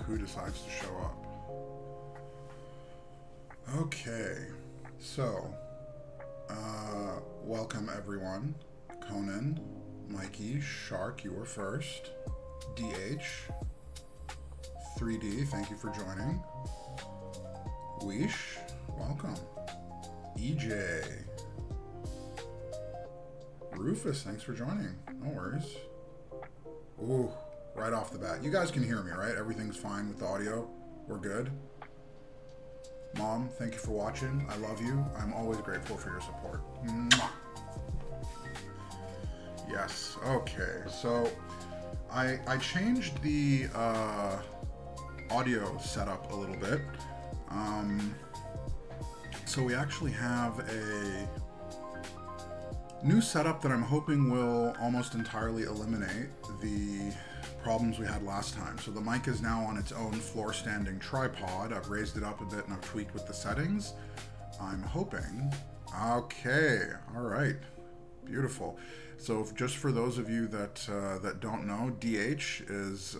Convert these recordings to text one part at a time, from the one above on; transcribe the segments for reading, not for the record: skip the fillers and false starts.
who decides to show up. Okay, so welcome everyone. Conan, Mikey, Shark, you were first. DH, 3D, thank you for joining. Weesh, welcome. EJ, Rufus, thanks for joining. No worries. Ooh, right off the bat. You guys can hear me, right? Everything's fine with the audio? We're good? Mom, thank you for watching. I love you. I'm always grateful for your support. Mwah. Yes, okay. So, I changed the audio setup a little bit. So we actually have a new setup that I'm hoping will almost entirely eliminate the problems we had last time. So the mic is now on its own floor standing tripod. I've raised it up a bit and I've tweaked with the settings. I'm hoping. Okay, all right, beautiful. So just for those of you that that don't know, DH is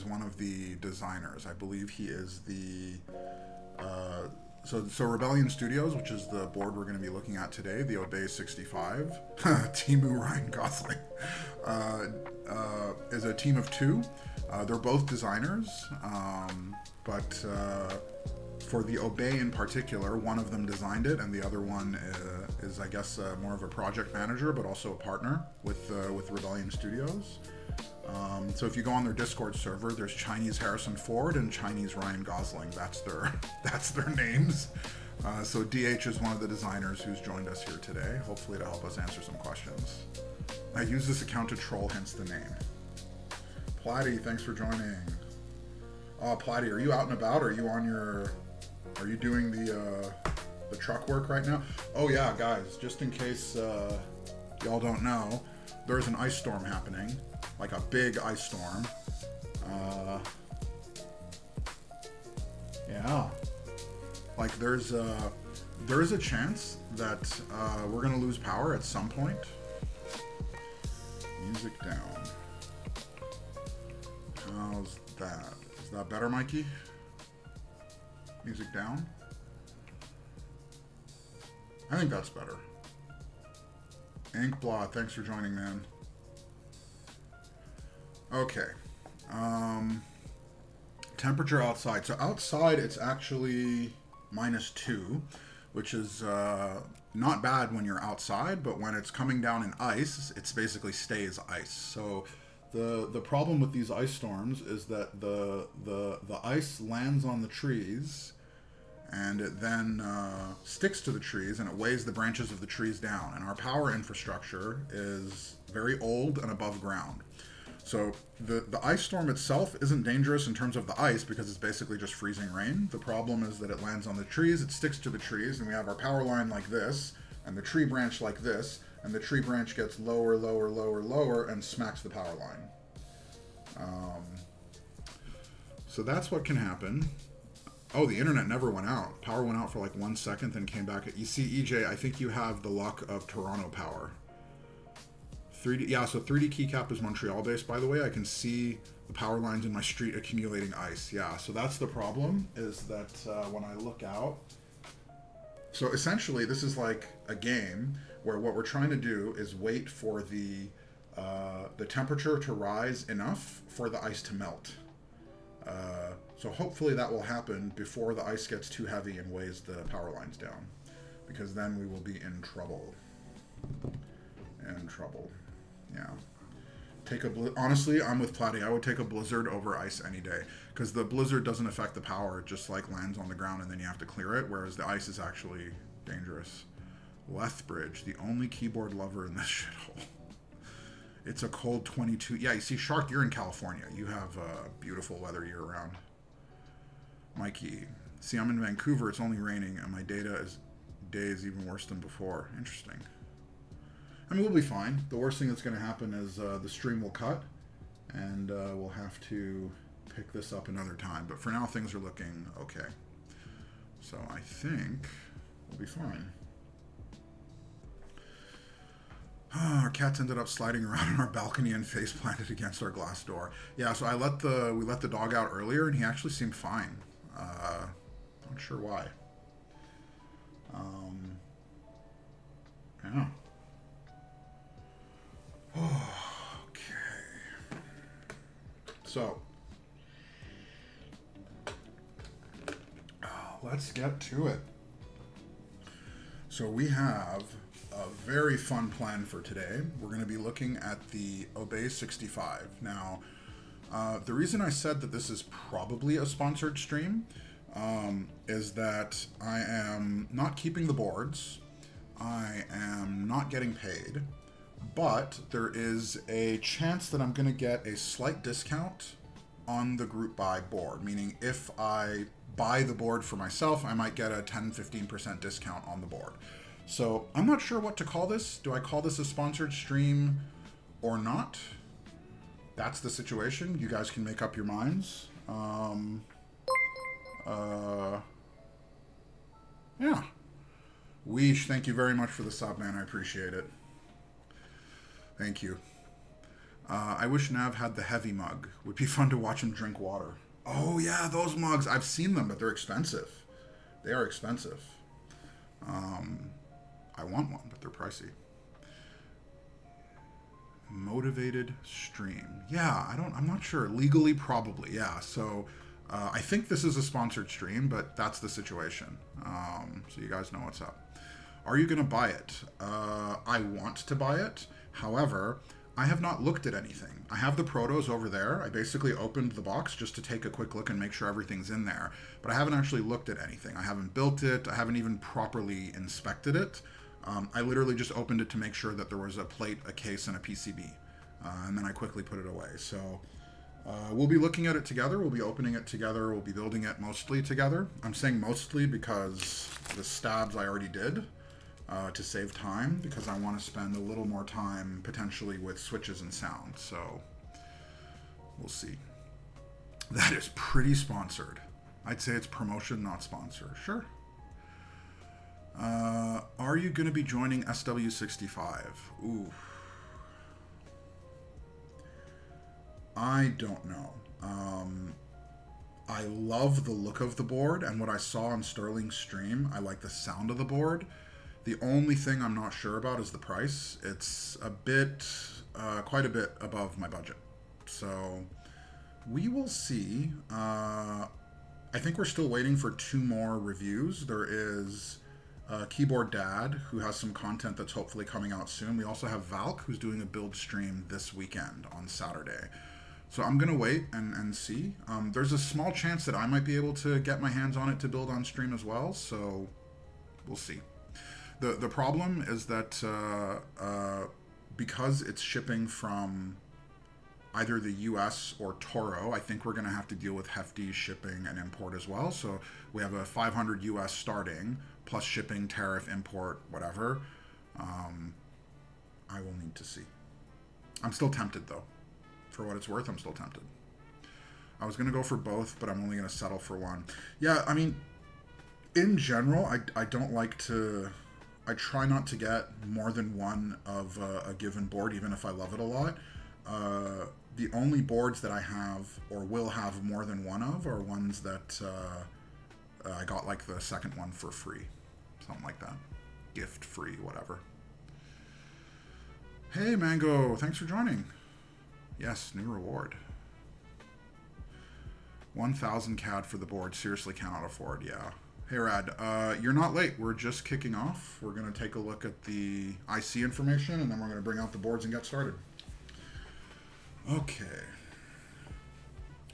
one of the designers. I believe he is the So Rebellion Studios, which is the board we're going to be looking at today, the Obey65, Timu Ryan Gosling, is a team of two. They're both designers, but for the Obey in particular, one of them designed it, and the other one is I guess, more of a project manager, but also a partner with Rebellion Studios. So if you go on their Discord server, there's Chinese Harrison Ford and Chinese Ryan Gosling. That's their names. So DH is one of the designers who's joined us here today, hopefully to help us answer some questions. I use this account to troll, hence the name. Platty, thanks for joining. Oh, Platty, are you out and about? Are you doing the truck work right now? Oh yeah, guys, just in case y'all don't know, there's an ice storm happening. Like a big ice storm. Yeah. Like there is a chance that we're gonna lose power at some point. Music down. How's that? Is that better, Mikey? Music down? I think that's better. Inkblot, thanks for joining, man. Okay. Temperature outside. So outside it's actually -2, which is not bad when you're outside, but when it's coming down in ice, it basically stays ice. So the problem with these ice storms is that the ice lands on the trees and it then sticks to the trees and it weighs the branches of the trees down. And our power infrastructure is very old and above ground. So the ice storm itself isn't dangerous in terms of the ice because it's basically just freezing rain. The problem is that it lands on the trees, it sticks to the trees, and we have our power line like this, and the tree branch like this, and the tree branch gets lower, lower, lower, lower, and smacks the power line. So that's what can happen. Oh, the internet never went out. Power went out for like 1 second, then came back. You see, EJ, I think you have the luck of Toronto power. 3D, yeah, so 3D Keycap is Montreal based, by the way. I can see the power lines in my street accumulating ice. Yeah, so that's the problem, is that when I look out. So essentially, this is like a game where what we're trying to do is wait for the temperature to rise enough for the ice to melt. So hopefully that will happen before the ice gets too heavy and weighs the power lines down, because then we will be in trouble. Yeah. Honestly, I'm with Platty. I would take a blizzard over ice any day, because the blizzard doesn't affect the power. It just like lands on the ground and then you have to clear it, whereas the ice is actually dangerous. Lethbridge, the only keyboard lover in this shithole. It's a cold 22. Yeah, you see, Shark, you're in California. You have beautiful weather year round. Mikey, see, I'm in Vancouver. It's only raining, and my day is even worse than before. Interesting. I mean, we'll be fine. The worst thing that's going to happen is the stream will cut, and we'll have to pick this up another time. But for now, things are looking okay. So I think we'll be fine. Our cats ended up sliding around on our balcony and face planted against our glass door. Yeah, so we let the dog out earlier, and he actually seemed fine. Not sure why. Yeah. Okay. So, let's get to it. So we have a very fun plan for today. We're going to be looking at the Obey65. Now, the reason I said that this is probably a sponsored stream is that I am not keeping the boards. I am not getting paid. But there is a chance that I'm going to get a slight discount on the group buy board, meaning if I buy the board for myself, I might get a 10-15% discount on the board. So I'm not sure what to call this. Do I call this a sponsored stream or not? That's the situation. You guys can make up your minds. Yeah. Weesh, thank you very much for the sub, man. I appreciate it. Thank you. I wish Nav had the heavy mug. Would be fun to watch him drink water. Oh yeah, those mugs. I've seen them, but they're expensive. They are expensive. I want one, but they're pricey. Motivated stream. Yeah, I'm not sure. Legally, probably. Yeah. So, I think this is a sponsored stream, but that's the situation. So you guys know what's up. Are you going to buy it? I want to buy it. However, I have not looked at anything. I have the protos over there. I basically opened the box just to take a quick look and make sure everything's in there. But I haven't actually looked at anything. I haven't built it. I haven't even properly inspected it. I literally just opened it to make sure that there was a plate, a case, and a PCB. And then I quickly put it away. So we'll be looking at it together. We'll be opening it together. We'll be building it mostly together. I'm saying mostly because the stabs I already did. To save time, because I want to spend a little more time potentially with switches and sound. So we'll see. That is pretty sponsored. I'd say it's promotion, not sponsor. Sure. Are you going to be joining SW65? Ooh. I don't know. I love the look of the board, and what I saw on Sterling's stream, I like the sound of the board. The only thing I'm not sure about is the price. It's a bit, quite a bit above my budget. So we will see. I think we're still waiting for 2 more reviews. There is Keyboard Dad, who has some content that's hopefully coming out soon. We also have Valk, who's doing a build stream this weekend on Saturday. So I'm going to wait and see. There's a small chance that I might be able to get my hands on it to build on stream as well. So we'll see. The problem is that because it's shipping from either the US or Toro, I think we're going to have to deal with hefty shipping and import as well. So we have a 500 US starting, plus shipping, tariff, import, whatever. I will need to see. I'm still tempted, though. For what it's worth, I'm still tempted. I was going to go for both, but I'm only going to settle for one. Yeah, I mean, in general, I don't like to... I try not to get more than one of a given board, even if I love it a lot. The only boards that I have or will have more than one of are ones that I got like the second one for free. Something like that. Gift free, whatever. Hey, Mango, thanks for joining. Yes, new reward. 1,000 CAD for the board. Seriously cannot afford, yeah. Hey, Rad, you're not late. We're just kicking off. We're going to take a look at the IC information, and then we're going to bring out the boards and get started. Okay.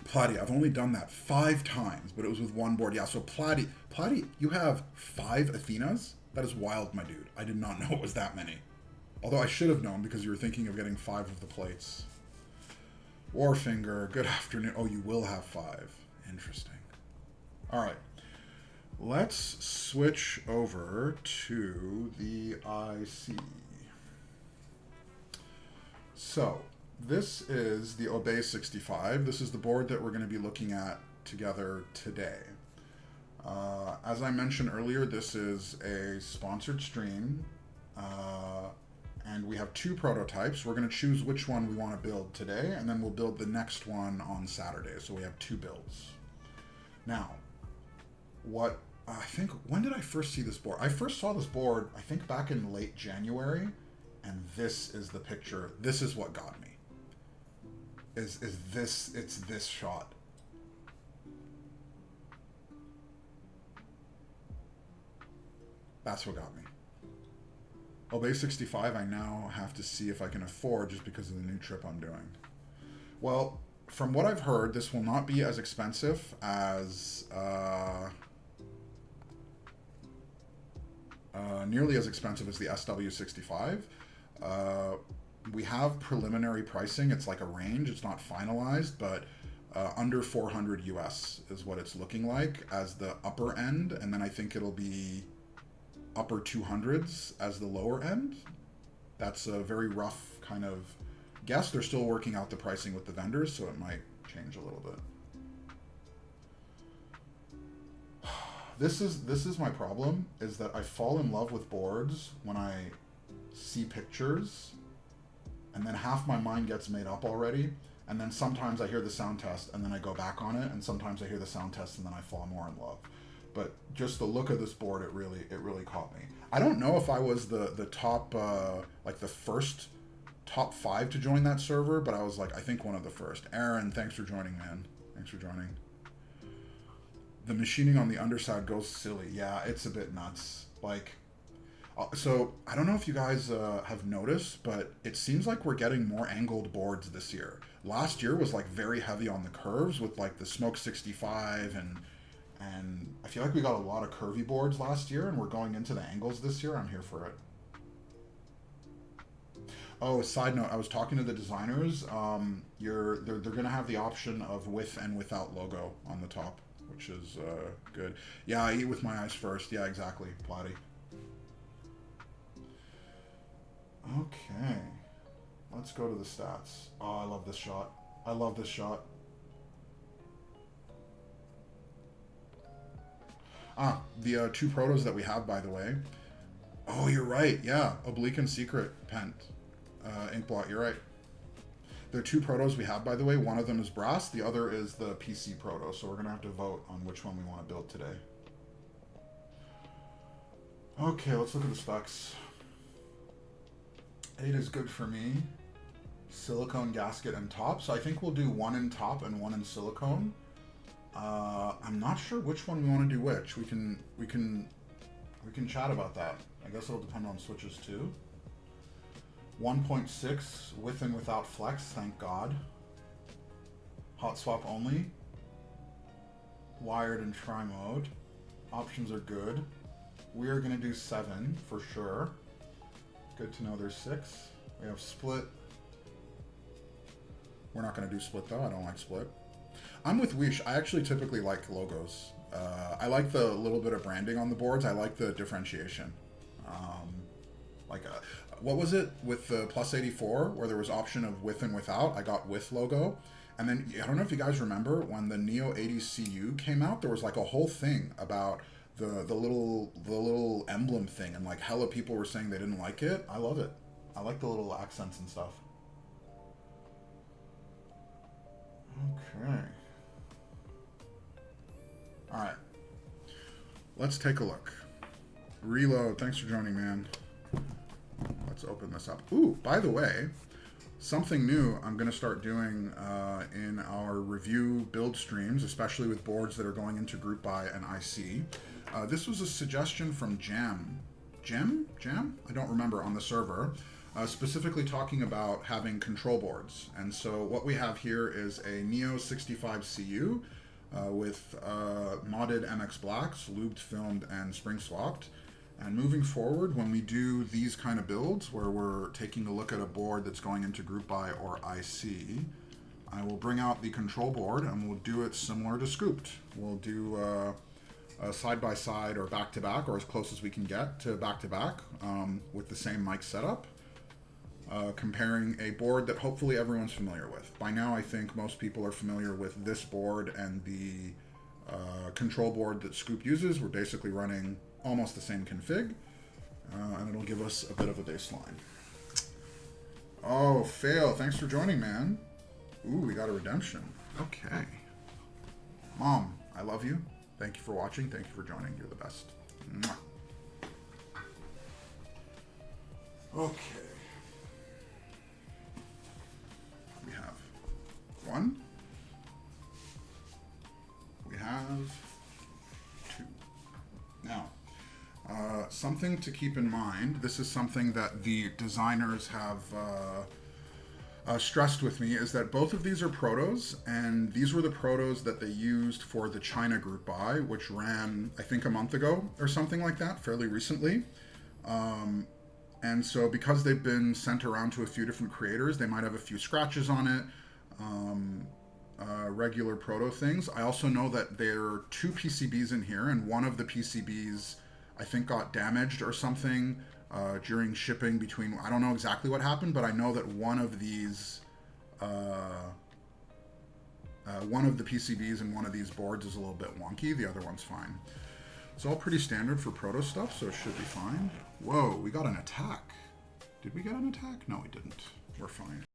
Platy, I've only done that 5 times, but it was with one board. Yeah, so Platy, you have 5 Athenas? That is wild, my dude. I did not know it was that many. Although I should have known because you were thinking of getting 5 of the plates. Warfinger, good afternoon. Oh, you will have 5. Interesting. All right. Let's switch over to the IC. So, this is the Obey65. This is the board that we're going to be looking at together today. As I mentioned earlier, this is a sponsored stream, And we have 2 prototypes. We're going to choose which one we want to build today, and then we'll build the next one on Saturday. So we have 2 builds. Now, what I think, when did I first see this board? I first saw this board, I think back in late January, and this is the picture. This is what got me. It's this shot. That's what got me. Obey65 I now have to see if I can afford just because of the new trip I'm doing. Well, from what I've heard, this will not be as expensive as nearly as expensive as the SW65. We have preliminary pricing. It's like a range. It's not finalized, but under 400 US is what it's looking like as the upper end, and then I think it'll be upper 200s as the lower end. That's a very rough kind of guess. They're still working out the pricing with the vendors, so it might change a little bit. This is my problem, is that I fall in love with boards when I see pictures, and then half my mind gets made up already, and then sometimes I hear the sound test and then I go back on it, and sometimes I hear the sound test and then I fall more in love. But just the look of this board, it really caught me. I don't know if I was the top, like the first top 5 to join that server, but I was like, I think one of the first. Aaron, thanks for joining, man. Thanks for joining. The machining on the underside goes silly. Yeah, it's a bit nuts. Like, so I don't know if you guys have noticed, but it seems like we're getting more angled boards this year. Last year was like very heavy on the curves with like the Smoke 65 and I feel like we got a lot of curvy boards last year, and we're going into the angles this year. I'm here for it. Oh, side note, I was talking to the designers. They're gonna have the option of with and without logo on the top, which is good. Yeah, I eat with my eyes first. Yeah, exactly, Platty. Okay, let's go to the stats. Oh, I love this shot. I love this shot. The 2 protos that we have, by the way. Oh, you're right. Yeah, Oblique and Secret Pent. Inkblot, you're right. There are 2 protos we have, by the way. One of them is brass. The other is the PC proto. So we're going to have to vote on which one we want to build today. Okay, let's look at the specs. 8 is good for me. Silicone gasket and top. So I think we'll do 1 in top and 1 in silicone. I'm not sure which one we want to do which. We can chat about that. I guess it'll depend on switches too. 1.6 with and without flex, thank God. Hot swap only. Wired and tri-mode. Options are good. We are going to do 7 for sure. Good to know there's 6. We have split. We're not going to do split though. I don't like split. I'm with Wish. I actually typically like logos. I like the little bit of branding on the boards. I like the differentiation. What was it with the Plus 84 where there was option of with and without? I got with logo. And then, I don't know if you guys remember when the Neo 80 CU came out, there was like a whole thing about the little emblem thing, and like hella people were saying they didn't like it. I love it. I like the little accents and stuff. Okay. All right. Let's take a look. Reload. Thanks for joining, man. Let's open this up. Ooh, by the way, something new I'm going to start doing in our review build streams, especially with boards that are going into group buy and IC. This was a suggestion from Jam? I don't remember, on the server, specifically talking about having control boards. And so what we have here is a Neo 65 CU with modded MX Blacks, lubed, filmed, and spring swapped. And moving forward, when we do these kind of builds where we're taking a look at a board that's going into group buy or IC, I will bring out the control board and we'll do it similar to Scooped. We'll do a side-by-side or back-to-back, or as close as we can get to back-to-back with the same mic setup, comparing a board that hopefully everyone's familiar with. By now, I think most people are familiar with this board and the control board that Scoop uses. We're basically running almost the same config, and it'll give us a bit of a baseline. Oh, fail. Thanks for joining, man. Ooh, we got a redemption. Okay. Mom, I love you. Thank you for watching. Thank you for joining. You're the best. Mwah. Okay. We have one. We have two. Now, something to keep in mind. This is something that the designers have stressed with me, is that both of these are protos, and these were the protos that they used for the China group buy, which ran, I think, a month ago or something like that, fairly recently. And so because they've been sent around to a few different creators, they might have a few scratches on it, regular proto things. I also know that there are two PCBs in here, and one of the PCBs I think got damaged or something during shipping between, I don't know exactly what happened, but I know that one of these, one of the PCBs in one of these boards is a little bit wonky, the other one's fine. It's all pretty standard for proto stuff, so it should be fine. Whoa, we got an attack. Did we get an attack? No, we didn't. We're fine.